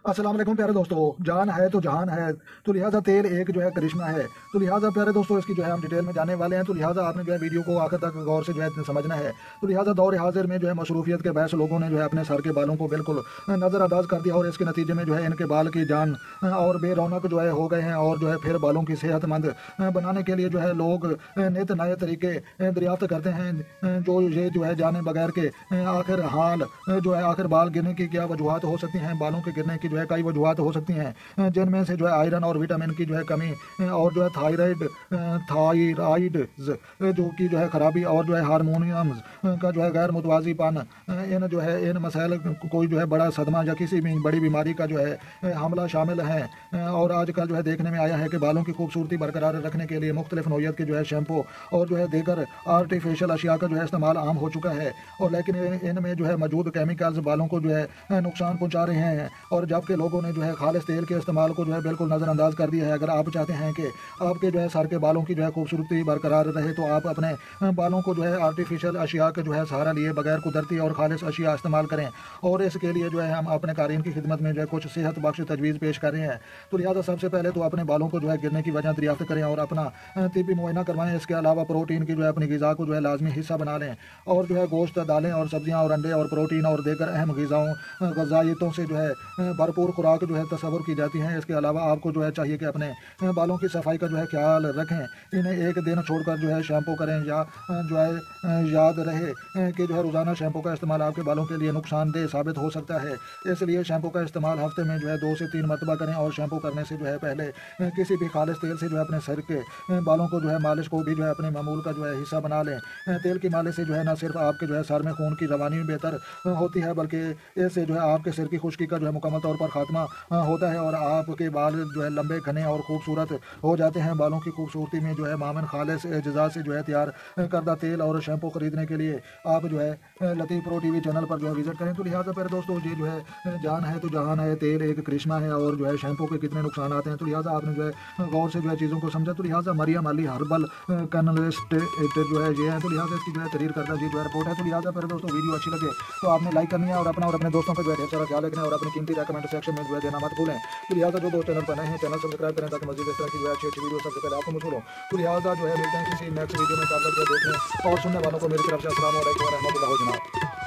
अस्सलाम वालेकुम प्यारे दोस्तों। जान है तो जहान है, तो लिहाजा तेल एक जो है करिश्मा है। तो लिहाजा प्यारे दोस्तों इसकी जो है हम डिटेल में जाने वाले हैं। तो लिहाजा आपने जो है वीडियो को आखिर तक गौर से जो है समझना है। तो लिहाजा दौर हाजिर में जो है मसरूफियत के बहस लोगों ने जो है अपने सर के बालों को बिल्कुल नज़रअंदाज कर दिया और इसके नतीजे में जो है इनके बाल की जान और बेरौनक जो है हो गए हैं। और जो है फिर बालों की सेहतमंद बनाने के लिए जो है लोग नित नए तरीके दरियाफ्त करते हैं। जो ये जो है जाने बगैर के आखिर हाल जो है आखिर बाल गिरने की क्या वजूहत हो सकती हैं। बालों के गिरने की जो है कई वजूहत हो सकती हैं, जिनमें से जो है आयरन और विटामिन की जो है कमी और जो है थायराइड जो कि जो है खराबी और जो है हारमोनियम का जो है गैर मुतवाजीपन, इन जो है इन मसाइल कोई जो है बड़ा सदमा या किसी भी बड़ी बीमारी का जो है हमला शामिल है। और आजकल जो है देखने में आया है कि बालों की खूबसूरती बरकरार रखने के लिए मुख्तलिफ नौइयत के जो है शैम्पू और जो है देकर आर्टिफिशियल अशिया का जो है इस्तेमाल आम हो चुका है। और लेकिन इनमें जो है मौजूद केमिकल्स बालों को जो है नुकसान पहुंचा रहे हैं। और जबकि लोगों ने जो है खालिश तेल के इस्तेमाल को जो है बिल्कुल नज़रअंदाज कर दिया है। अगर आप चाहते हैं कि आपके जो है सर के बालों की जो है खूबसूरती बरकरार रहे, तो आप अपने बालों को जो है आर्टिफिशियल अशिया का जो है सहारा लिए बगैर कुदरती और खालिश अशिया इस्तेमाल करें। और इसके लिए जो है हम अपने कारीन की खिदमत में जो है कुछ सेहत बख्श तजवीज़ पेश कर रहे हैं। तो लिहाजा सबसे पहले तो अपने बालों को जो है गिरने की वजह दरियाफ्त करें और अपना तिब्बी मुआयना करवाएं। इसके अलावा प्रोटीन की जो है अपनी ग़िज़ा को जो है लाजमी हिस्सा बना लें और जो है गोश्त, दालें और सब्जियाँ और अंडे और प्रोटीन और देकर अहम ग़िज़ाइयतों से जो है भरपूर खुराक जो है तस्वुर की जाती है। इसके अलावा आपको जो है चाहिए कि अपने बालों की सफाई का जो है ख्याल रखें। इन्हें एक दिन छोड़कर जो है शैम्पू करें या जो है याद रहे कि जो है रोज़ाना शैम्पू का इस्तेमाल आपके बालों के लिए नुकसानदेह साबित हो सकता है। इसलिए शैम्पू का इस्तेमाल हफ्ते में जो है 2 से 3 मरतबा करें और शैम्पू करने से जो है पहले किसी भी खालिश तेल से जो है अपने सर के बालों को जो है मालिश को भी जो है अपने मामूल का जो है हिस्सा बना लें। तेल की मालिश से जो है न सिर्फ आपके जो है सर में खून की रवानी बेहतर होती है, बल्कि इससे जो है आपके सिर की खुश्की का जो है मुकम्मल तौर पर खात्मा होता है और आपके बाल जो है लंबे, घने और खूबसूरत हो जाते हैं। बालों की खूबसूरती में जो है मामन खालिश अज्जा से जो है तैयार करदा तेल और शैम्पू खरीदने के लिए आप जो है लतीफ़ प्रो टीवी चैनल पर जो है विजिट करें। तो लिहाजा पर दोस्तों ये जो है जान है तो जहान है, तेल एक करिश्मा है और जो है शैम्पू के कितने नुकसान आते हैं। तो लिहाजा आपने जो है गौर से जो है चीज़ों को समझा। तो लिहाजा मरियम अली हर्बल कनलिस्ट जो है ये है, तो लिहाजा इसकी जो है तहरीर करदा जी जो है रिपोर्ट है। तो लिहाजा पर दोस्तों वीडियो अच्छी लगे तो आपने लाइक करनी है और अपना और अपने दोस्तों का जो है ढेर सारा ख्याल रखना है और अपनी कीमती राय कमेंट सेक्शन में जो है देना मत भूलें। तो लिहाजा जो दोस्त चैनल पर नए हैं चैनल सब्सक्राइब करें ताकि मज़ीद इस तरह की जो है अच्छी वीडियो सबसे पहले आपको मिल। तो लिहाजा जो है मिलते हैं किसी नेक्स्ट वीडियो में, तब तक देखने और सुनने वालों को मेरी तरफ से अस्सलाम वालेकुम व रहमतुल्लाहि व बरकातहू।